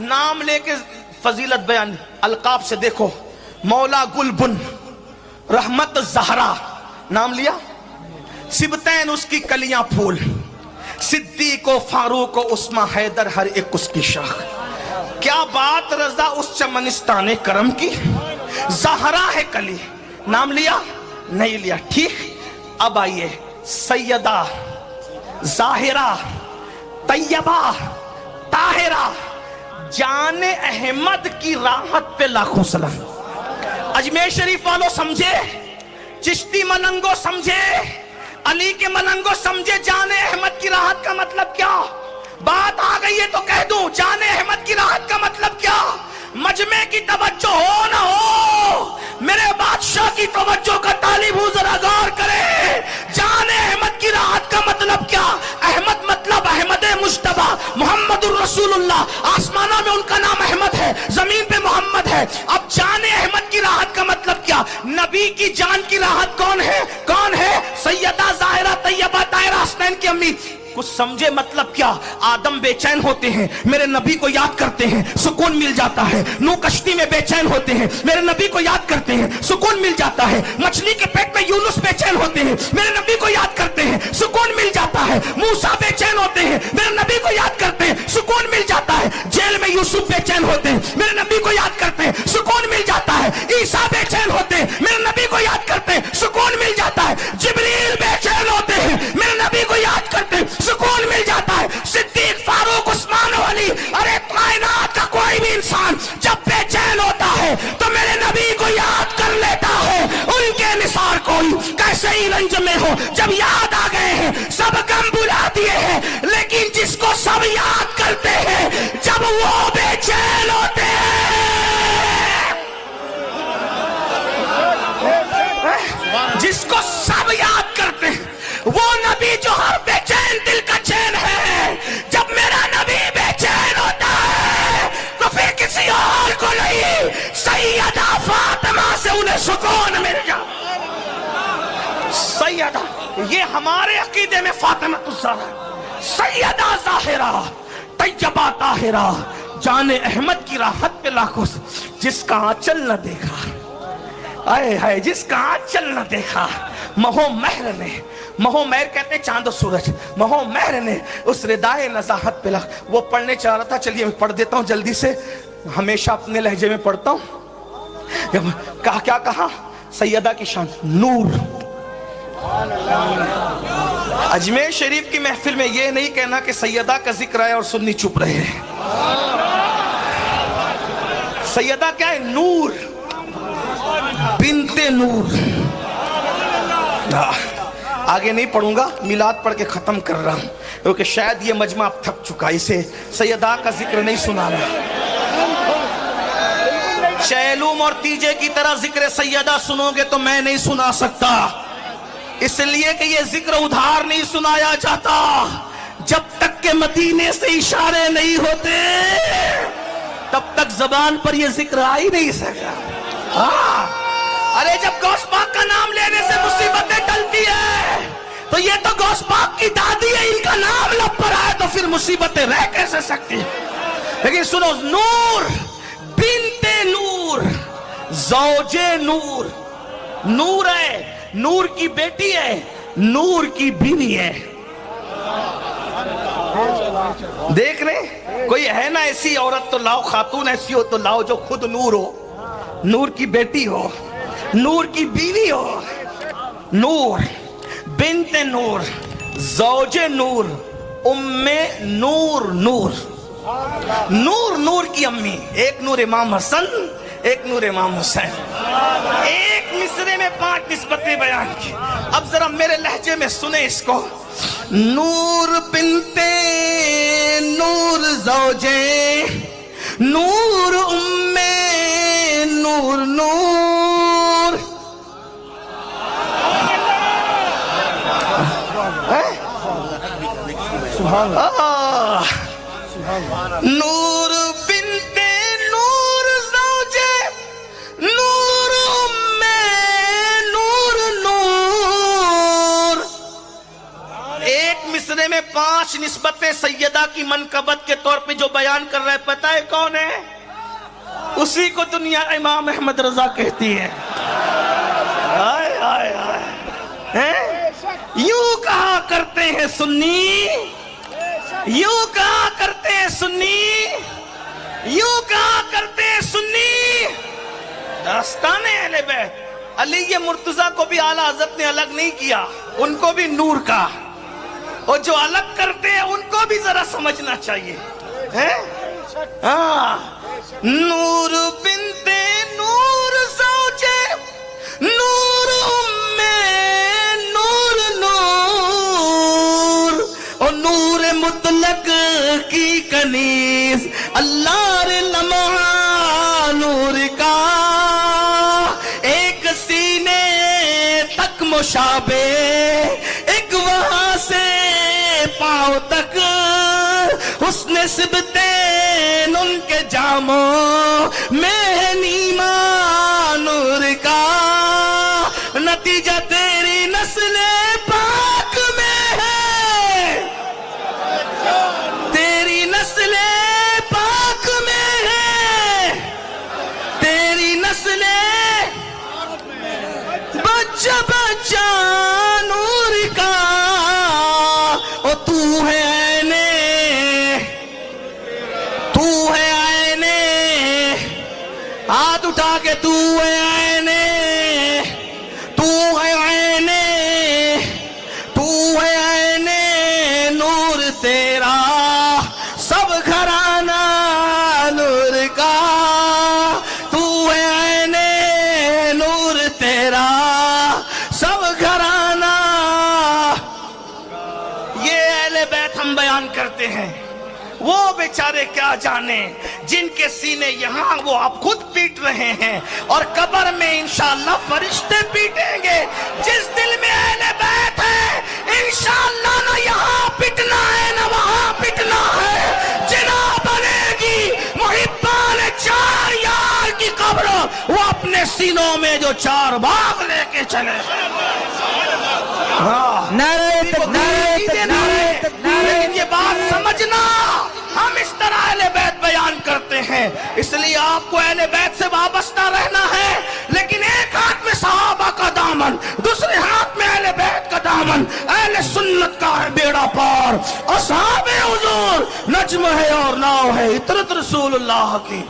नाम लेके फजीलत बयान, अलकाब से देखो, मौला गुलबुन, रहमत ज़हरा, नाम लिया, सिबतैन उसकी कलियां फूल, सिद्दीक को फारूक को उस्मा हैदर हर एक उसकी शाख। क्या बात रजा उस चमनिस्ताने करम की, ज़हरा है कली, नाम लिया नहीं लिया, ठीक। अब आइए सैयदा ज़ाहिरा तैयबा ताहिरा, जाने अहमद की राहत पे लाखों सलाम। अजमेर शरीफ वालों समझे, चिश्ती मलंगो समझे, अली के मलंगो समझे, जाने अहमद की राहत का मतलब क्या। बात आ गई है तो कह दूं, जाने अहमद की राहत का मतलब क्या। मजमे की तवज्जो हो ना हो, मेरे बादशाह की तवज्जो का तालिब हूं, जरा गौर करे। जाने अहमद की राहत का मतलब क्या। अहमद मतलब अहमद मुश्तबा मोहम्मदुर रसूलुल्लाह। आसमानों में उनका नाम अहमद है, जमीन पे मोहम्मद है। अब जाने अहमद की राहत का मतलब क्या। नबी की जान की राहत कौन है, कौन है, सैयदा ज़ाहिरा तैयबा ताहिरा हसनैन की अम्मी। कुछ समझे मतलब क्या। आदम बेचैन होते हैं, मेरे नबी को याद करते हैं, सुकून मिल जाता है। नूह कश्ती में बेचैन होते हैं, मेरे नबी को याद करते हैं, सुकून मिल जाता है। मछली के पेट में यूनुस बेचैन होते हैं, मेरे नबी को याद करते हैं, सुकून मिल जाता है। मूसा बेचैन होते हैं, मेरे नबी को याद करते हैं, सुकून मिल जाता है। जेल में यूसुफ बेचैन होते हैं, मेरे नबी को याद करते हैं, सुकून मिल जाता है। ईसा बेचैन होते हैं, मेरे नबी को याद करते हैं, सुकून मिल जाता है। जिब्रील बेचैन होते हैं, मेरे नबी को याद करते हैं, सुकून मिल जाता है। सिद्दीक फारूक उस्मान वाली, अरे कायनात का कोई भी इंसान जब बेचैन होता है तो मेरे नबी को याद कर लेता है। उनके निसार कोई कैसे ही रंज में हो, जब याद आ गए हैं सब गम बुला दिए हैं। लेकिन जिसको सब याद करते हैं जब वो बेचैन होते हैं, जिसको सब याद करते हैं वो नबी जो हर बेचैन दिल का चैन है। जब मेरा नबी बेचैन होता है तो फिर किसी और को नहीं, सैयदा फातिमा से उन्हें सुकून मिल जाता। सैयदा, ये हमारे अकीदे में फातिमा तुज़्ज़हरा, सैयदा ज़ाहिरा तैयबा ताहिरा, जाने अहमद की राहत पे लाखों। जिसका आंचल न देखा, आए हाय, जिसका आंचल न देखा, महो महर ने, महो महर कहते हैं चांद और सूरज, महो महर ने उस रिदाए नज़ाहत पे लख। वो पढ़ने चाह रहा था, चलिए मैं पढ़ देता हूँ जल्दी से, हमेशा अपने लहजे में पढ़ता हूँ। कहा, क्या कहा, सैयदा की शान नूर। अजमेर शरीफ की महफिल में ये नहीं कहना कि सैयदा का जिक्र है और सुन्नी चुप रहे। सैयदा क्या है, नूर, बिनते नूर। आगे नहीं पढ़ूंगा, मिलाद पढ़ के खत्म कर रहा हूं, क्योंकि शायद ये मजमा अब थक चुका, इसे सैयदा का जिक्र नहीं सुना रहा। चैलूम और तीजे की तरह जिक्र सैयदा सुनोगे तो मैं नहीं सुना सकता, इसलिए कि ये जिक्र उधार नहीं सुनाया जाता। जब तक के मदीने से इशारे नहीं होते तब तक जबान पर ये जिक्र आ ही नहीं सकता। अरे जब गौस पाक का नाम लेने से मुसीबतें टलती है तो ये तो गौस पाक की दादी है, इनका नाम लब पर आए तो फिर मुसीबतें रह कैसे सकती है। लेकिन सुनो, नूर, बिनते नूर, ज़ौजे नूर, नूर है, नूर की बेटी है, नूर की बीवी है। देख रहे, कोई है ना ऐसी औरत तो लाओ, खातून ऐसी हो तो लाओ जो खुद नूर हो, नूर की बेटी हो, नूर की बीवी हो। नूर, बिनते नूर, ज़ौजे नूर, उम्मे नूर, नूर, नूर, नूर की अम्मी। एक नूर इमाम हसन, एक नूर इमाम हुसैन। एक मिसरे में 5 निस्बतें बयान की। अब जरा मेरे लहजे में सुने इसको। नूर बिनते नूर, ज़ौजे नूर, उम्मे नूर, नूर। नूर बिनते नूर, ज़ौजे नूर, उम्मे नूर, नूर। एक मिसरे में 5 निस्बत सैयदा की मनकबत के तौर पे जो बयान कर रहा है, पता है कौन है? उसी को दुनिया इमाम अहमद रजा कहती है। हाय हाय हाय, हैं? यूं कहा करते हैं सुन्नी, यूं कहा करते हैं सुन्नी, यूं कहा करते हैं सुन्नी। दास्तान-ए अहले बैत, अली मुर्तजा को भी आला हज़रत ने अलग नहीं किया, उनको भी नूर का, और जो अलग करते हैं उनको भी जरा समझना चाहिए, हैं? हाँ, नूर बिनते नूर सौजे नूर उम्मे नूर नूर, और नूर मुतलक की कनीज अल्लाह रे लम्हा नूर का, एक सीने तक मुशाबे, एक वहां से पांव तक, उसने सिबतेन उनके जामों में नीमा नूर का, नतीजा तेरी नस्ल पाक में है, तेरी नस्ल पाक में है, तेरी नस्ल बच्चा बच्चा नूर का, और तू है आईने, तू है आईने, हाथ उठा के तू है आईने, तू है आईने, तू है आईने, नूर तेरा सब घराना नूर का, तू है आईने, नूर तेरा सब घराना। ये अहले बैत हम बयान करते हैं, वो बेचारे क्या जाने जिनके सीने यहाँ वो आप खुद पीट रहे हैं, और कब्र में इंशाअल्लाह फरिश्ते पीटेंगे। जिस दिल में अहले बैत है इंशाअल्लाह ना यहाँ पिटना है ना वहाँ पिटना है। जिना बनेगी मुहिब्बान 4 यार की कब्र, वो अपने सीनों में जो 4 बाग लेके चले। लेकिन ये बात समझना, हम इस तरह अहले बैत बयान करते हैं, इसलिए आपको अहले बैत से वाबस्ता रहना है। लेकिन एक हाथ में सहाबा का दामन, दूसरे हाथ में अहले बैत का दामन, अहले सुन्नत का है बेड़ा पार, असहाबे हुजूर नज्म है और नाव है, इतरत रसूलुल्लाह की।